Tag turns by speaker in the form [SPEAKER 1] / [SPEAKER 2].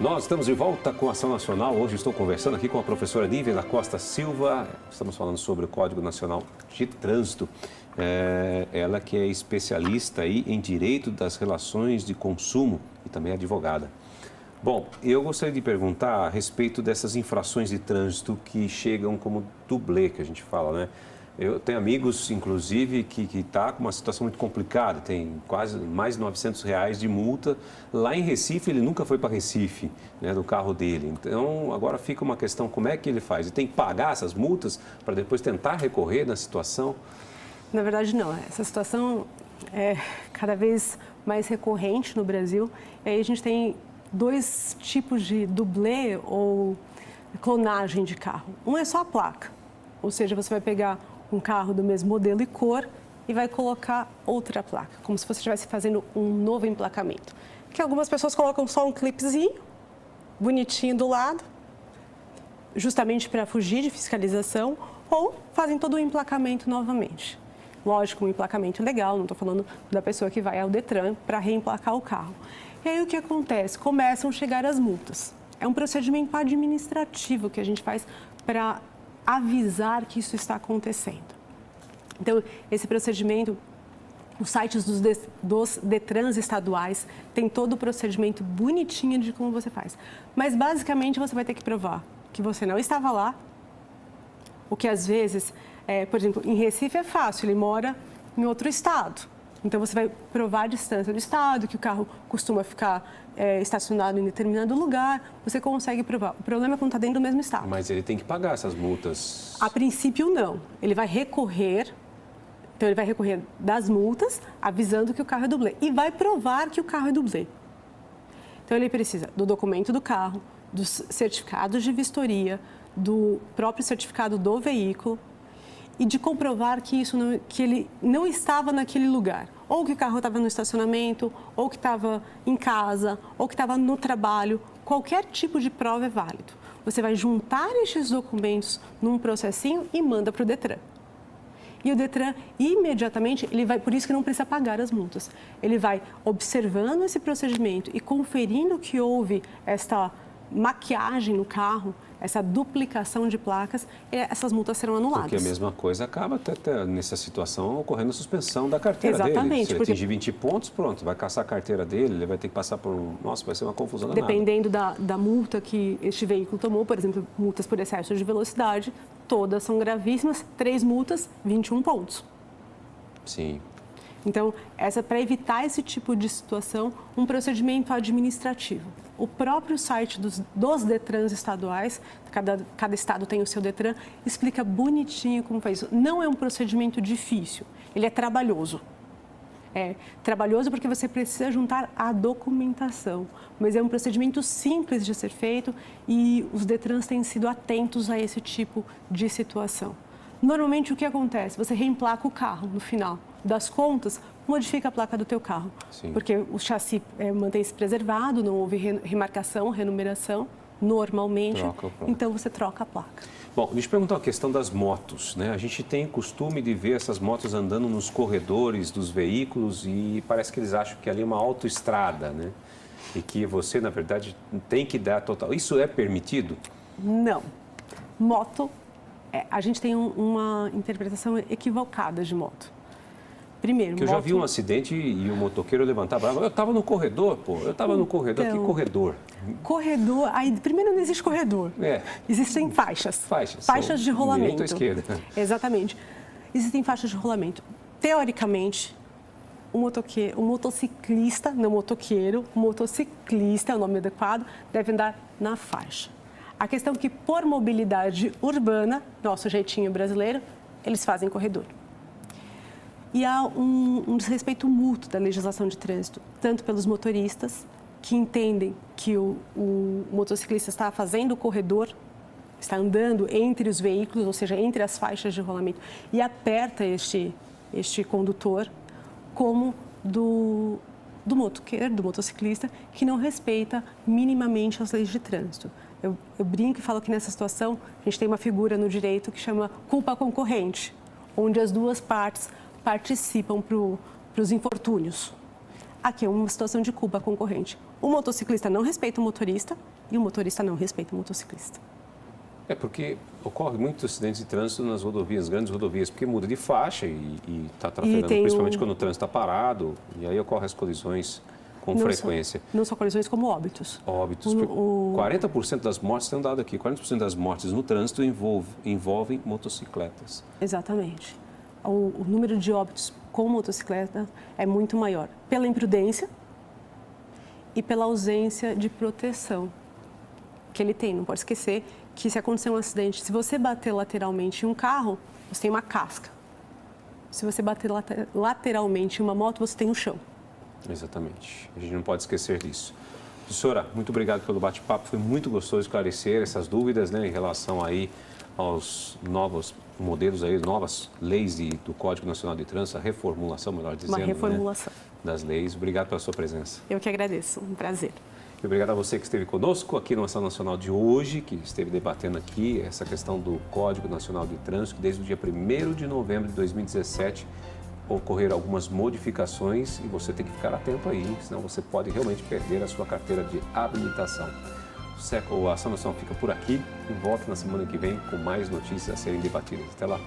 [SPEAKER 1] Nós estamos de volta com a Ação Nacional. Hoje estou conversando aqui com a professora Nívia da Costa Silva. Estamos falando sobre o Código Nacional de Trânsito. Ela que é especialista aí em direito das relações de consumo e também advogada. Bom, eu gostaria de perguntar a respeito dessas infrações de trânsito que chegam como dublê, que a gente fala, né? Eu tenho amigos, inclusive, que está com uma situação muito complicada, tem quase mais de R$900 de multa. Lá em Recife, ele nunca foi para Recife, né, do carro dele. Então, agora fica uma questão, como é que ele faz? Ele tem que pagar essas multas para depois tentar recorrer na situação?
[SPEAKER 2] Na verdade, não. Essa situação é cada vez mais recorrente no Brasil. E aí a gente tem dois tipos de dublê ou clonagem de carro. Um é só a placa, ou seja, você vai pegar um carro do mesmo modelo e cor e vai colocar outra placa, como se você estivesse fazendo um novo emplacamento. Que algumas pessoas colocam só um clipezinho, bonitinho do lado, justamente para fugir de fiscalização, ou fazem todo o emplacamento novamente. Lógico, um emplacamento legal, não estou falando da pessoa que vai ao Detran para reemplacar o carro. E aí o que acontece? Começam a chegar as multas. É um procedimento administrativo que a gente faz para avisar que isso está acontecendo. Então, esse procedimento, os sites dos Detrans estaduais tem todo o procedimento bonitinho de como você faz. Mas, basicamente, você vai ter que provar que você não estava lá, o que, às vezes, por exemplo, em Recife é fácil, ele mora em outro estado. Então, você vai provar a distância do estado, que o carro costuma ficar estacionado em determinado lugar, você consegue provar. O problema é quando está dentro do mesmo estado.
[SPEAKER 1] Mas ele tem que pagar essas multas?
[SPEAKER 2] A princípio, não. Ele vai recorrer, então ele vai recorrer das multas, avisando que o carro é dublê. E vai provar que o carro é dublê. Então, ele precisa do documento do carro, dos certificados de vistoria, do próprio certificado do veículo e de comprovar que ele não estava naquele lugar. Ou que o carro estava no estacionamento, ou que estava em casa, ou que estava no trabalho. Qualquer tipo de prova é válido. Você vai juntar estes documentos num processinho e manda para o Detran. E o Detran, imediatamente, por isso que não precisa pagar as multas. Ele vai observando esse procedimento e conferindo que houve esta maquiagem no carro, essa duplicação de placas, essas multas serão anuladas.
[SPEAKER 1] Porque a mesma coisa acaba até nessa situação ocorrendo a suspensão da carteira dele.
[SPEAKER 2] Exatamente.
[SPEAKER 1] Se ele atingir 20 pontos, pronto, vai caçar a carteira dele, ele vai ter que passar por Nossa, vai ser uma confusão danada.
[SPEAKER 2] Dependendo da multa que este veículo tomou, por exemplo, multas por excesso de velocidade, todas são gravíssimas, 3 multas, 21 pontos.
[SPEAKER 1] Sim.
[SPEAKER 2] Então, para evitar esse tipo de situação, um procedimento administrativo. O próprio site dos Detrans estaduais, cada estado tem o seu Detran, explica bonitinho como faz isso. Não é um procedimento difícil, ele é trabalhoso. É trabalhoso porque você precisa juntar a documentação, mas é um procedimento simples de ser feito e os Detrans têm sido atentos a esse tipo de situação. Normalmente, o que acontece? Você reemplaca o carro no final das contas, modifica a placa do teu carro.
[SPEAKER 1] Sim.
[SPEAKER 2] Porque o chassi mantém-se preservado, não houve remarcação, renumeração, normalmente. Então, você troca a placa.
[SPEAKER 1] Bom, deixa eu perguntar a questão das motos, né? A gente tem o costume de ver essas motos andando nos corredores dos veículos e parece que eles acham que ali é uma autoestrada, né? E que você, na verdade, tem que dar total... Isso é permitido?
[SPEAKER 2] Não. Moto, a gente tem uma interpretação equivocada de moto. Primeiro,
[SPEAKER 1] eu já vi um acidente e o motoqueiro levantava, eu estava no corredor, pô, eu estava no corredor, que corredor?
[SPEAKER 2] Corredor, aí primeiro não existe corredor, existem faixas. Faixas de rolamento.
[SPEAKER 1] Direita ou esquerda.
[SPEAKER 2] Exatamente, existem faixas de rolamento. Teoricamente, o motociclista, não motoqueiro, o motociclista, é o nome adequado, deve andar na faixa. A questão é que por mobilidade urbana, nosso jeitinho brasileiro, eles fazem corredor. E há um desrespeito mútuo da legislação de trânsito, tanto pelos motoristas, que entendem que o motociclista está fazendo o corredor, está andando entre os veículos, ou seja, entre as faixas de rolamento, e aperta este condutor, como do motoqueiro, do motociclista, que não respeita minimamente as leis de trânsito. Eu brinco e falo que nessa situação a gente tem uma figura no direito que chama culpa concorrente, onde as duas partes participam para os infortúnios. aqui é uma situação de culpa concorrente. O motociclista não respeita o motorista e o motorista não respeita o motociclista.
[SPEAKER 1] É porque ocorre muitos acidentes de trânsito nas rodovias, grandes rodovias, porque muda de faixa e está trafegando, principalmente quando o trânsito está parado, e aí ocorrem as colisões com frequência.
[SPEAKER 2] Não só colisões, como óbitos.
[SPEAKER 1] Óbitos. 40% das mortes, tem um dado aqui, 40% das mortes no trânsito envolvem motocicletas.
[SPEAKER 2] Exatamente. O número de óbitos com motocicleta é muito maior pela imprudência e pela ausência de proteção que ele tem. Não pode esquecer que se acontecer um acidente, se você bater lateralmente em um carro, você tem uma casca. Se você bater lateralmente em uma moto, você tem um chão.
[SPEAKER 1] Exatamente. A gente não pode esquecer disso. Professora, muito obrigado pelo bate-papo. Foi muito gostoso esclarecer essas dúvidas, né, em relação aí aos novos modelos, aí, novas leis do Código Nacional de Trânsito, a reformulação, melhor dizendo,
[SPEAKER 2] uma reformulação,
[SPEAKER 1] né, das leis. Obrigado pela sua presença.
[SPEAKER 2] Eu que agradeço. Um prazer.
[SPEAKER 1] E obrigado a você que esteve conosco aqui no Ação Nacional de hoje, que esteve debatendo aqui essa questão do Código Nacional de Trânsito, que desde o dia 1º de novembro de 2017 ocorreram algumas modificações e você tem que ficar atento aí, senão você pode realmente perder a sua carteira de habilitação. O Ação Nacional fica por aqui e volta na semana que vem com mais notícias a serem debatidas. Até lá!